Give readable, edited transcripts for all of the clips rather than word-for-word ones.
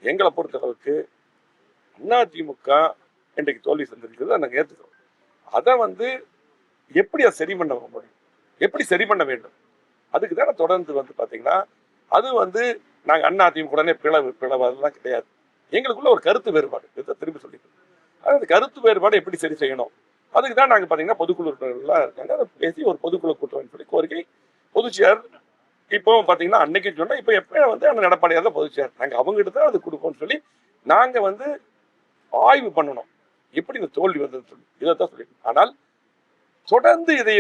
எங்களை பொறுத்தளவுக்கு அதிமுக இன்றைக்கு தோல்வி சந்திருக்கிறது நாங்கள் ஏற்றுக்கிறோம். அதை எப்படி அதை சரி பண்ண முடியும், எப்படி சரி பண்ண வேண்டும், அதுக்கு தானே தொடர்ந்து பார்த்தீங்கன்னா அது நாங்கள் அதிமுக உடனே பிளவு அதெல்லாம் கிடையாது. எங்களுக்குள்ள ஒரு கருத்து வேறுபாடு, இதை திரும்பி சொல்லிட்டு அந்த கருத்து வேறுபாடு எப்படி சரி செய்யணும், அதுக்கு தான் நாங்கள் பார்த்தீங்கன்னா பொதுக்குழு உறுப்பினர்கள்லாம் இருக்காங்க. அதை பேசி ஒரு பொதுக்குழு கூட்டம்னு சொல்லி கோரிக்கை பொதுச்செயர் இப்போ பார்த்தீங்கன்னா அன்னைக்கு சொன்னால் இப்போ எப்போ அந்த எடப்பாடியார் தான் பொதுச்செயர், நாங்கள் அவங்ககிட்ட தான் அது கொடுப்போம்னு சொல்லி நாங்கள் ஆய்வு பண்ணணும் எப்படி இந்த தோல்வி வந்ததுன்னு சொல்லி இதைத்தான் சொல்லி. ஆனால் தொடர்ந்து இதை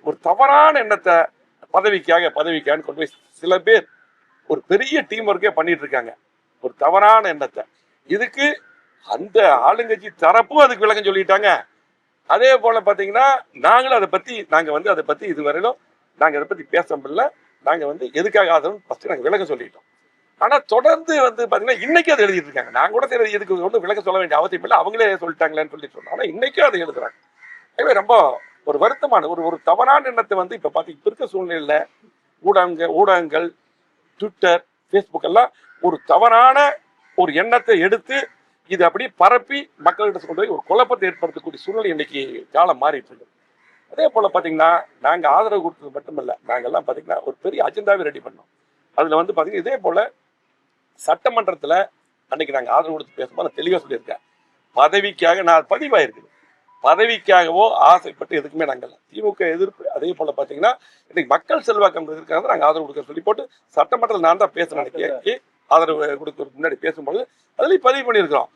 ஒரு தவறான எண்ணத்தை பதவிக்காக கொண்டு போய் சில பேர் ஒரு பெரிய டீம் ஒர்க்கே பண்ணிட்டு இருக்காங்க, ஒரு தவறான எண்ணத்தை. இதுக்கு அந்த ஆளுங்கட்சி தரப்பும் அதுக்கு விளக்கம் சொல்லிட்டாங்க. அதே போல பாத்தீங்கன்னா நாங்களும் அதை பத்தி இதுவரையிலும் நாங்க அதை பத்தி பேச முடியல. நாங்க எதுக்காக ஆதரவு ஃபர்ஸ்ட் நாங்க விளக்கம் சொல்லிட்டோம். ஆனா தொடர்ந்து பாத்தீங்கன்னா இன்னைக்கு அதை எழுதிட்டு இருக்காங்க. நான் கூட சரி இதுக்கு விளக்கம் சொல்ல வேண்டிய அவசியம் இல்லை, அவங்களே சொல்லிட்டாங்களேன்னு சொல்லி சொன்னோம். ஆனா இன்னைக்கும் அதை எழுதுறாங்க. எனவே ரொம்ப ஒரு வருத்தமான ஒரு தவறான எண்ணத்தை இப்ப பாத்தீங்க இப்ப இருக்க சூழ்நிலையில ஊடகங்கள் ட்விட்டர் பேஸ்புக் எல்லாம் ஒரு தவறான ஒரு எண்ணத்தை எடுத்து இது அப்படி பரப்பி மக்கள்கிட்ட கொண்டு போய் ஒரு குழப்பத்தை ஏற்படுத்தக்கூடிய சூழ்நிலை இன்னைக்கு காலம் மாறிட்டு இருக்கு. அதே போல பாத்தீங்கன்னா நாங்க ஆதரவு கொடுத்தது மட்டுமல்ல, நாங்கெல்லாம் பாத்தீங்கன்னா ஒரு பெரிய அஜெண்டாவே ரெடி பண்ணோம். அதுல பாத்தீங்கன்னா இதே போல சட்டமன்றத்துல அன்னைக்கு நாங்க ஆதரவு கொடுத்து பேசும்போது நான் தெளிவா சொல்லியிருக்கேன், பதவிக்காக நான் பதிவாயிருக்குது, பதவிக்காகவோ ஆசைப்பட்டு எதுக்குமே நாங்கள் திமுக எதிர்ப்பு. அதே போல பாத்தீங்கன்னா இன்னைக்கு மக்கள் செல்வாக்கம் இருக்காங்க, நாங்க ஆதரவு கொடுக்க சொல்லி போட்டு சட்டமன்றத்தில் நான் தான் பேசுறேன். ஆதரவு கொடுக்கறதுக்கு முன்னாடி பேசும்போது அதுலயும் பதிவு பண்ணியிருக்கிறோம்.